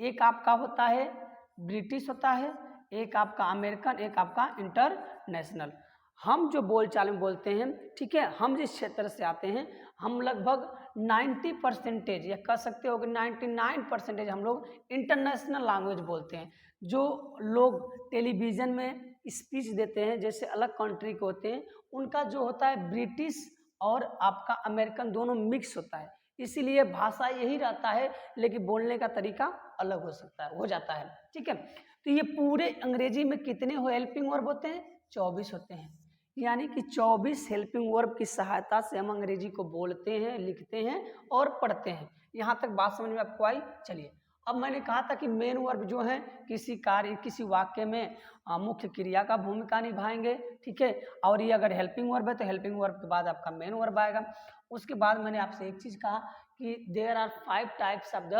एक आपका होता है ब्रिटिश होता है, एक आपका अमेरिकन, एक आपका इंटरनेशनल। हम जो बोलचाल में बोलते हैं, ठीक है, हम जिस क्षेत्र से आते हैं, हम लगभग 90% या कह सकते हो कि 99% हम लोग इंटरनेशनल लैंग्वेज बोलते हैं। जो लोग टेलीविज़न में स्पीच देते हैं, जैसे अलग कंट्री के होते हैं, उनका जो होता है ब्रिटिश और आपका अमेरिकन दोनों मिक्स होता है, इसीलिए भाषा यही रहता है, लेकिन बोलने का तरीका अलग हो सकता है, हो जाता है, ठीक है। तो ये पूरे अंग्रेजी में कितने हेल्पिंग वर्ब होते हैं, 24 होते हैं। यानी कि 24 हेल्पिंग वर्ब की सहायता से हम अंग्रेजी को बोलते हैं, लिखते हैं और पढ़ते हैं। यहाँ तक बात समझ में आपको आई। चलिए, अब मैंने कहा था कि मेन वर्ब जो है किसी कार्य, किसी वाक्य में मुख्य क्रिया का भूमिका निभाएंगे, ठीक है। और ये अगर हेल्पिंग वर्ब है तो हेल्पिंग वर्ब के बाद आपका मेन वर्ब आएगा। उसके बाद मैंने आपसे एक चीज कहा कि there are 5 types of the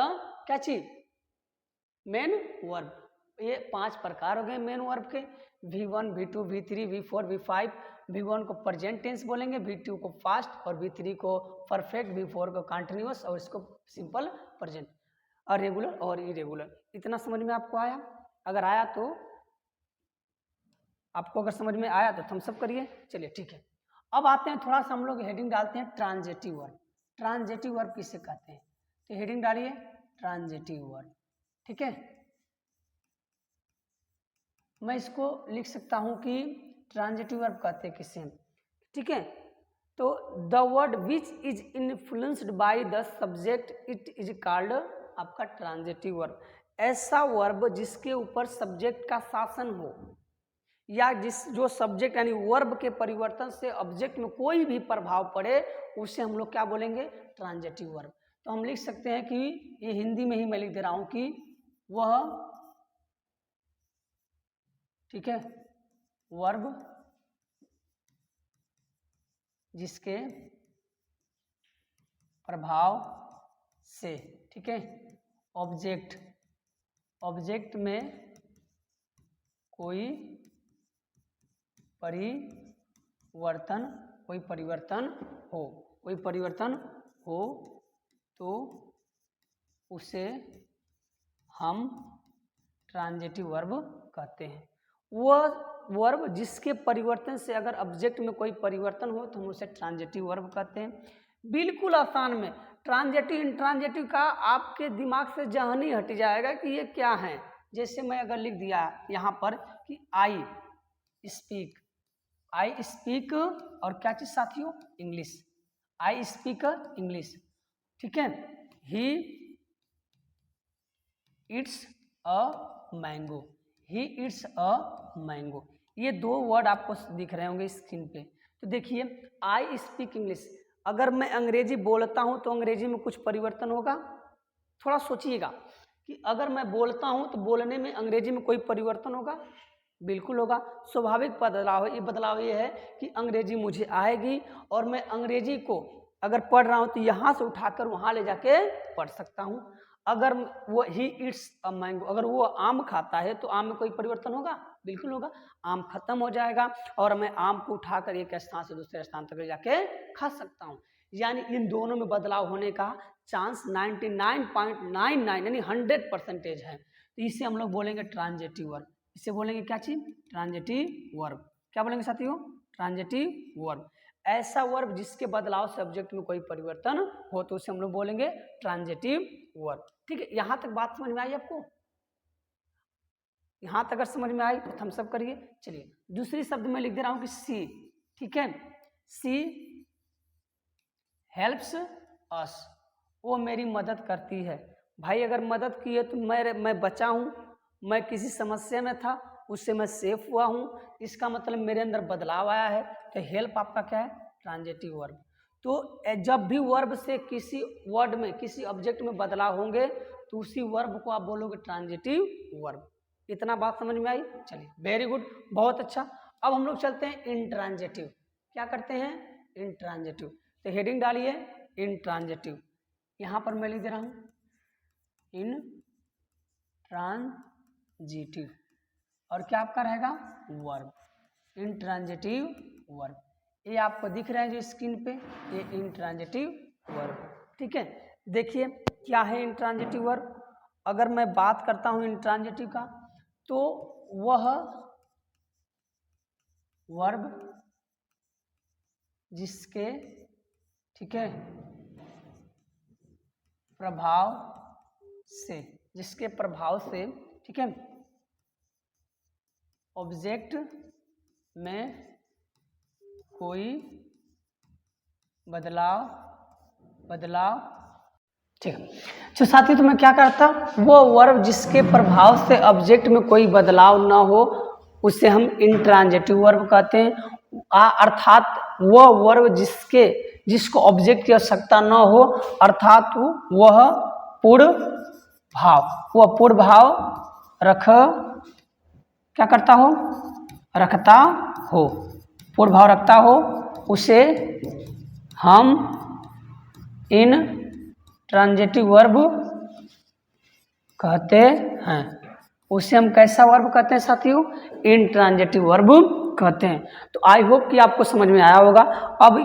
क्या चीज, मेन वर्ब। ये 5 प्रकार हो गए मेन वर्ब के, V1, V2, V3, V4, V5। V1 को प्रेजेंट टेंस बोलेंगे, V2 को फास्ट और V3 को परफेक्ट, V4 को कंटिन्यूअस और इसको सिंपल प्रेजेंट, और रेगुलर और इरेगुलर। इतना समझ में आपको आया? अगर आया तो आपको, अगर समझ में आया तो थम्स अप करिए। चलिए ठीक है, अब आते हैं थोड़ा सा हम लोग हेडिंग डालते हैं ट्रांजिटिव वर्ब। ट्रांजिटिव वर्ब किसे कहते हैं, तो हेडिंग डालिए ट्रांजिटिव वर्ब, ठीक है। मैं इसको लिख सकता हूं कि ट्रांजिटिव वर्ब कहते हैं किसे, ठीक है। तो the word which is influenced by the subject it is called आपका ट्रांजिटिव वर्ब। ऐसा वर्ब जिसके ऊपर सब्जेक्ट का शासन हो, या जो सब्जेक्ट यानी वर्ब के परिवर्तन से ऑब्जेक्ट में कोई भी प्रभाव पड़े, उसे हम लोग क्या बोलेंगे, ट्रांजिटिव वर्ब। तो हम लिख सकते हैं कि ये हिंदी में ही मैं लिख दे रहा हूं कि वह, ठीक है, वर्ब जिसके प्रभाव से, ठीक है, ऑब्जेक्ट में कोई परिवर्तन हो तो उसे हम ट्रांजिटिव वर्ब कहते हैं। वह वर्ब जिसके परिवर्तन से अगर ऑब्जेक्ट में कोई परिवर्तन हो तो हम उसे ट्रांजिटिव वर्ब कहते हैं। बिल्कुल आसान में ट्रांजिटिव इंट्रांजिटिव का आपके दिमाग से जहन ही हट जाएगा कि ये क्या है। जैसे मैं अगर लिख दिया यहाँ पर कि आई स्पीक और क्या चीज साथियों, इंग्लिश, आई स्पीक इंग्लिश, ठीक है। ही इट्स अ मैंगो, ये दो वर्ड आपको दिख रहे होंगे स्क्रीन पे। तो देखिए, आई स्पीक इंग्लिश, अगर मैं अंग्रेजी बोलता हूं तो अंग्रेजी में कुछ परिवर्तन होगा? थोड़ा सोचिएगा कि अगर मैं बोलता हूं तो बोलने में अंग्रेजी में कोई परिवर्तन होगा? बिल्कुल होगा। स्वाभाविक बदलाव ये है कि अंग्रेजी मुझे आएगी और मैं अंग्रेजी को अगर पढ़ रहा हूं तो यहाँ से उठाकर वहाँ ले जाके पढ़ सकता हूँ। अगर वो ही इट्स अ मैंगो, अगर वो आम खाता है तो आम में कोई परिवर्तन होगा? बिल्कुल होगा। आम खत्म हो जाएगा और मैं आम को उठाकर एक स्थान से दूसरे स्थान तक ले जाके खा सकता हूँ। यानी इन दोनों में बदलाव होने का चांस 99.99 यानी 100% है। तो इसे हम लोग बोलेंगे ट्रांजिटिव वर्ब। इसे बोलेंगे क्या चीज, ट्रांजिटिव वर्ब। क्या बोलेंगे साथियों, ट्रांजिटिव वर्ब। ऐसा वर्ब जिसके बदलाव से ऑब्जेक्ट में कोई परिवर्तन हो तो उसे हम लोग बोलेंगे ट्रांजिटिव वर्ब। ठीक है, यहां तक बात समझ में आई आपको? यहां तक अगर समझ में आई तो थम्स अप करिए। चलिए, दूसरी शब्द में लिख दे रहा हूं कि सी, ठीक है। सी हेल्प्स अस, वो मेरी मदद करती है। भाई अगर मदद की है तो मैं बचा हूं, मैं किसी समस्या में था, उससे मैं सेफ हुआ हूं, इसका मतलब मेरे अंदर बदलाव आया है। तो हेल्प आपका क्या है, ट्रांजिटिव वर्ब। तो जब भी वर्ब से किसी वर्ड में किसी ऑब्जेक्ट में बदलाव होंगे तो उसी वर्ब को आप बोलोगे ट्रांजिटिव वर्ब। इतना बात समझ में आई? चलिए वेरी गुड, बहुत अच्छा। अब हम लोग चलते हैं इंट्रांजिटिव। क्या करते हैं? इंट्रांजिटिव। तो हेडिंग डालिए इंट्रांजिटिव। यहाँ पर मैं लिख दे रहा हूँ इंट्रांजिटिव, और क्या आपका रहेगा? वर्ब। इंट्रांजिटिव वर्ब, ये आपको दिख रहा है जो स्क्रीन पे, ये इंट्रांजिटिव वर्ब। ठीक है, देखिए क्या है इंट्रांजिटिव वर्ब। अगर मैं बात करता हूँ इंट्रांजिटिव का, तो वह वर्ब जिसके, ठीक है, प्रभाव से, जिसके प्रभाव से, ठीक है, ऑब्जेक्ट में कोई बदलाव, ठीक है। तो साथी, तो मैं क्या करता, वो वर्ब जिसके प्रभाव से ऑब्जेक्ट में कोई बदलाव ना हो उसे हम इंट्रांजिटिव वर्ब कहते हैं। अर्थात वह वर्ब जिसको ऑब्जेक्ट की आवश्यकता न हो, अर्थात वह पूर्ण भाव रखता हो, उसे हम इंट्रांजिटिव वर्ब कहते हैं। उसे हम कैसा वर्ब कहते हैं साथियों? इंट्रांजिटिव वर्ब कहते हैं। तो आई होप कि आपको समझ में आया होगा। अब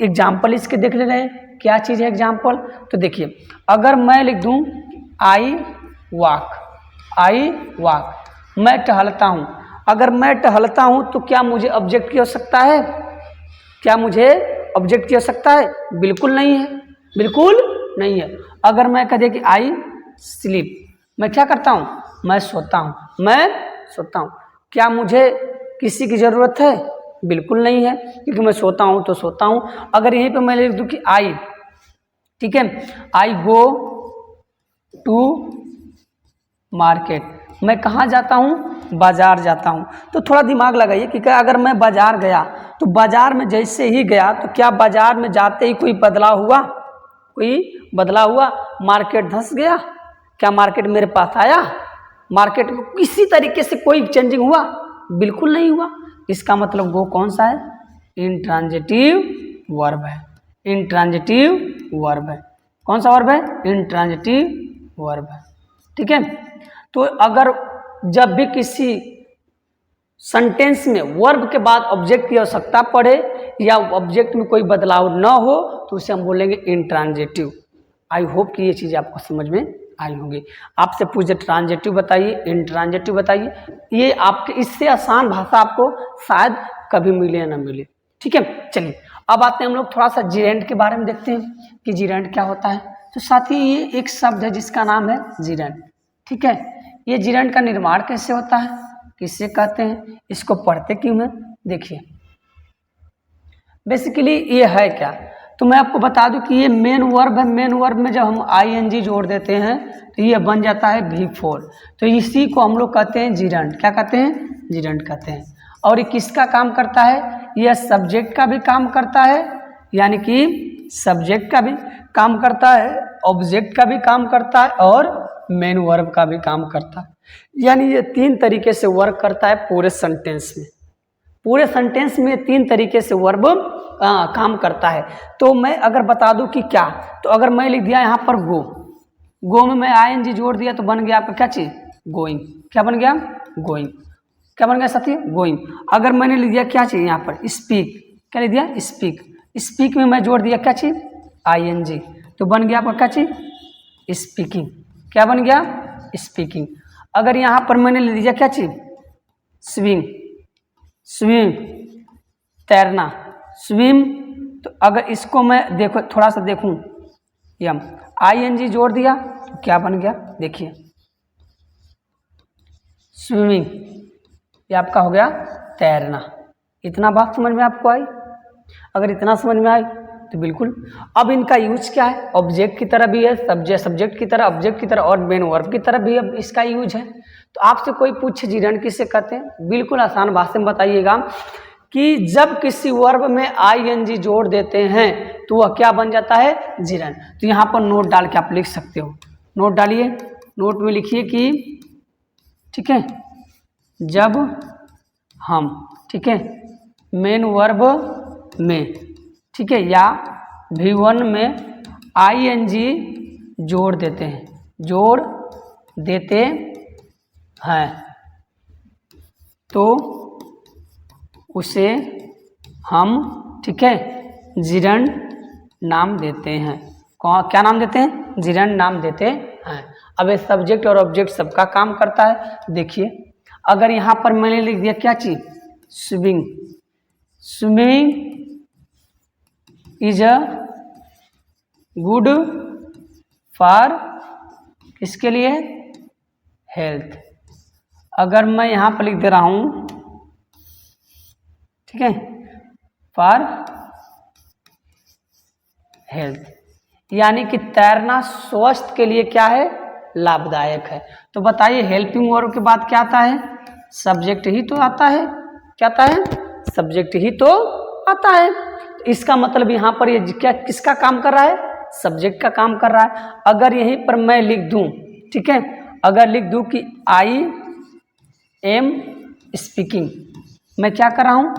एग्जाम्पल इसके देख ले रहे हैं, क्या चीज़ है एग्जाम्पल। तो देखिए, अगर मैं लिख दूं आई वॉक, मैं टहलता हूँ। अगर मैं टहलता हूँ तो क्या मुझे ऑब्जेक्ट की आवश्यकता है? बिल्कुल नहीं है। अगर मैं कह दे कि आई स्लीप, मैं क्या करता हूँ? मैं सोता हूँ। क्या मुझे किसी की ज़रूरत है? बिल्कुल नहीं है, क्योंकि मैं सोता हूँ तो सोता हूँ। अगर यहीं पे मैं लिख दूँ कि आई, ठीक है, आई गो टू मार्केट, मैं कहाँ जाता हूँ? बाजार जाता हूँ। तो थोड़ा दिमाग लगाइए कि क्या अगर मैं बाजार गया तो बाजार में जैसे ही गया तो क्या बाजार में जाते ही कोई बदलाव हुआ? मार्केट धंस गया? क्या मार्केट मेरे पास आया? मार्केट में किसी तरीके से कोई चेंजिंग हुआ? बिल्कुल नहीं हुआ। इसका मतलब वो कौन सा है? इंट्रांजिटिव वर्ब है। कौन सा वर्ब है? इंट्रांजिटिव वर्ब है। ठीक है, तो अगर जब भी किसी सेंटेंस में वर्ब के बाद ऑब्जेक्ट की आवश्यकता पड़े या ऑब्जेक्ट में कोई बदलाव न हो तो उसे हम बोलेंगे इंट्रांजिटिव। आई होप कि ये चीज़ आपको समझ में आई होंगी। आपसे पूछे ट्रांजिटिव बताइए, इंट्रांजिटिव बताइए, ये आपके इससे आसान भाषा आपको शायद कभी मिले या ना मिले। ठीक है, चलिए अब आते हैं हम लोग थोड़ा सा जीरेंड के बारे में देखते हैं कि जीरेंड क्या होता है। तो साथ ही ये एक शब्द है जिसका नाम है जीरेंड। ठीक है, ये जीरेंड का निर्माण कैसे होता है, किससे कहते हैं, इसको पढ़ते क्यों हैं? देखिए बेसिकली ये है क्या, तो मैं आपको बता दूं कि ये मेन वर्ब है। मेन वर्ब में जब हम आईएनजी जोड़ देते हैं तो ये बन जाता है V4। तो इसी को हम लोग कहते हैं जीरेंड। क्या कहते हैं? जीरेंड कहते हैं। और ये किसका काम करता है? यह सब्जेक्ट का भी काम करता है, यानी कि सब्जेक्ट का भी काम करता है, ऑब्जेक्ट का भी काम करता है और मेन वर्ब का भी काम करता है। यानी ये तीन तरीके से वर्क करता है पूरे सेंटेंस में। पूरे सेंटेंस में तीन तरीके से वर्ब काम करता है। तो मैं अगर बता दूं कि क्या, तो अगर मैं लिख दिया यहाँ पर गो में मैं आईएनजी जोड़ दिया तो बन गया आपका क्या चीज? गोइंग। क्या बन गया? गोइंग। क्या बन गया साथी? गोइंग। अगर मैंने लिख दिया क्या चीज यहाँ पर? स्पीक। क्या लिख दिया? स्पीक। स्पीक में मैं जोड़ दिया क्या चीज? आईएनजी, तो बन गया आपका क्या चीज? स्पीकिंग। क्या बन गया? स्पीकिंग। अगर यहाँ पर मैंने लिख दिया क्या चीज? स्विंग। स्विम, तैरना, स्विम। तो अगर इसको मैं देखो थोड़ा सा देखूं, यम आईएनजी जोड़ दिया तो क्या बन गया? देखिए स्विमिंग, ये आपका हो गया तैरना। इतना बात समझ में आपको आई? अगर इतना समझ में आई तो बिल्कुल। अब इनका यूज क्या है? ऑब्जेक्ट की तरह भी है, सब्जेक्ट की तरह, ऑब्जेक्ट की तरह और मेन वर्ब की तरह भी अब इसका यूज है। तो आपसे कोई पूछे जीरेंड किसे कहते हैं, बिल्कुल आसान भाषा में बताइएगा कि जब किसी वर्ब में आईएनजी जोड़ देते हैं तो वह क्या बन जाता है, जिरंड। तो यहाँ पर नोट डाल के आप लिख सकते हो, नोट डालिए, नोट में लिखिए कि ठीक है, जब हम, ठीक है, मेन वर्ब में, ठीक है, या V1 में आईएनजी जोड़ देते हैं, जोड़ देते हैं, तो उसे हम, ठीक है, जिरंड नाम देते हैं। क्या नाम देते हैं, जिरंड नाम देते हैं। अब ये सब्जेक्ट और ऑब्जेक्ट सबका काम करता है। देखिए अगर यहाँ पर मैंने लिख दिया क्या चीज, swimming, swimming is a good for, किसके लिए, हेल्थ। अगर मैं यहाँ पर लिख दे रहा हूँ, ठीक है, फॉर हेल्थ, यानी कि तैरना स्वास्थ्य के लिए क्या है, लाभदायक है। तो बताइए हेल्पिंग वर्ब के बाद क्या आता है, सब्जेक्ट ही तो आता है। क्या आता है, सब्जेक्ट ही तो आता है। इसका मतलब यहाँ पर ये क्या, किसका काम कर रहा है, सब्जेक्ट का काम कर रहा है। अगर यहीं पर मैं लिख दूं, ठीक है, अगर लिख दूं कि आई एम स्पीकिंग, मैं क्या कर रहा हूँ,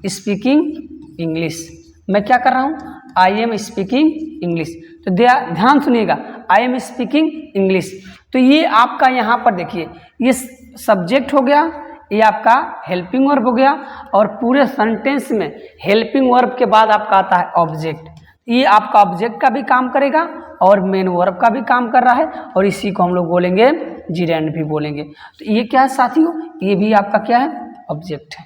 स्पीकिंग इंग्लिश, मैं क्या कर रहा हूँ, आई एम स्पीकिंग इंग्लिश। तो ध्यान सुनिएगा, आई एम स्पीकिंग इंग्लिश। तो ये आपका यहाँ पर देखिए, ये सब्जेक्ट हो गया, ये आपका हेल्पिंग वर्ब हो गया, और पूरे सेंटेंस में हेल्पिंग वर्ब के बाद आपका आता है ऑब्जेक्ट। ये आपका ऑब्जेक्ट का भी काम करेगा और मेन वर्ब का भी काम कर रहा है, और इसी को हम लोग बोलेंगे जिरेंड भी बोलेंगे। तो ये क्या है साथियों, ये भी आपका क्या है, ऑब्जेक्ट है।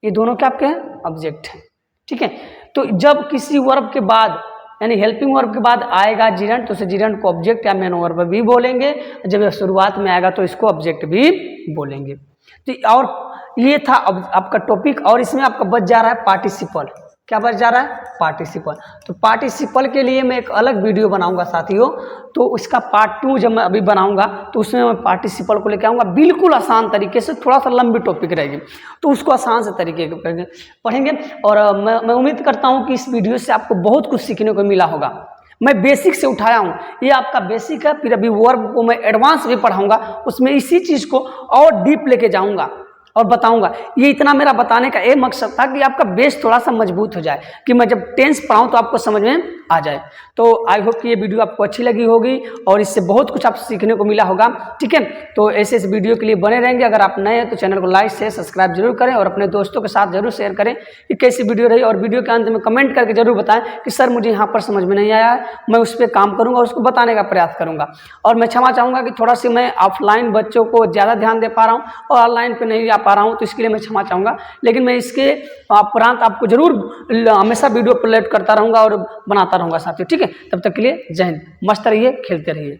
ये दोनों क्या आपके हैं, ऑब्जेक्ट है। ठीक है, तो जब किसी वर्ब के बाद यानी हेल्पिंग वर्ब के बाद आएगा जिरेंड, तो उसे जिरेंड को ऑब्जेक्ट या मेन वर्ब भी बोलेंगे। जब यह शुरुआत में आएगा तो इसको ऑब्जेक्ट भी बोलेंगे। तो और ये था आपका टॉपिक, और इसमें आपका बच जा रहा है पार्टिसिपल। क्या बच जा रहा है, पार्टिसिपल। तो पार्टिसिपल के लिए मैं एक अलग वीडियो बनाऊंगा साथियों, तो उसका पार्ट 2 जब मैं अभी बनाऊंगा तो उसमें मैं पार्टिसिपल को लेकर आऊँगा बिल्कुल आसान तरीके से। थोड़ा सा लंबी टॉपिक रहेगी तो उसको आसान से तरीके से पढ़ेंगे। और मैं उम्मीद करता हूँ कि इस वीडियो से आपको बहुत कुछ सीखने को मिला होगा। मैं बेसिक से उठाया हूँ, ये आपका बेसिक है, फिर अभी वर्ब को मैं एडवांस भी पढ़ाऊँगा, उसमें इसी चीज़ को और डीप लेके जाऊँगा और बताऊंगा। ये इतना मेरा बताने का एक मकसद था कि आपका बेस थोड़ा सा मजबूत हो जाए, कि मैं जब टेंस पढ़ाऊँ तो आपको समझ में आ जाए। तो आई होप कि ये वीडियो आपको अच्छी लगी होगी और इससे बहुत कुछ आप सीखने को मिला होगा। ठीक है, तो ऐसे इस वीडियो के लिए बने रहेंगे। अगर आप नए हैं तो चैनल को लाइक शेयर सब्सक्राइब जरूर करें, और अपने दोस्तों के साथ जरूर शेयर करें कि कैसी वीडियो रही। और वीडियो के अंत में कमेंट करके जरूर बताएं कि सर मुझे यहाँ पर समझ में नहीं आया है, मैं उस पर काम करूँगा, उसको बताने का प्रयास करूँगा। और मैं क्षमा चाहूँगा कि थोड़ा सी मैं ऑफलाइन बच्चों को ज़्यादा ध्यान दे पा रहा हूँ और ऑनलाइन पर नहीं आ पा रहा हूँ, तो इसके लिए मैं क्षमा चाहूँगा। लेकिन मैं इसके उपरांत आपको जरूर हमेशा वीडियो अपलोड करता रहूँगा और बनाता रहूँगा साथियों। ठीक है, तब तक के लिए जय हिंद, मस्त रहिए, खेलते रहिए।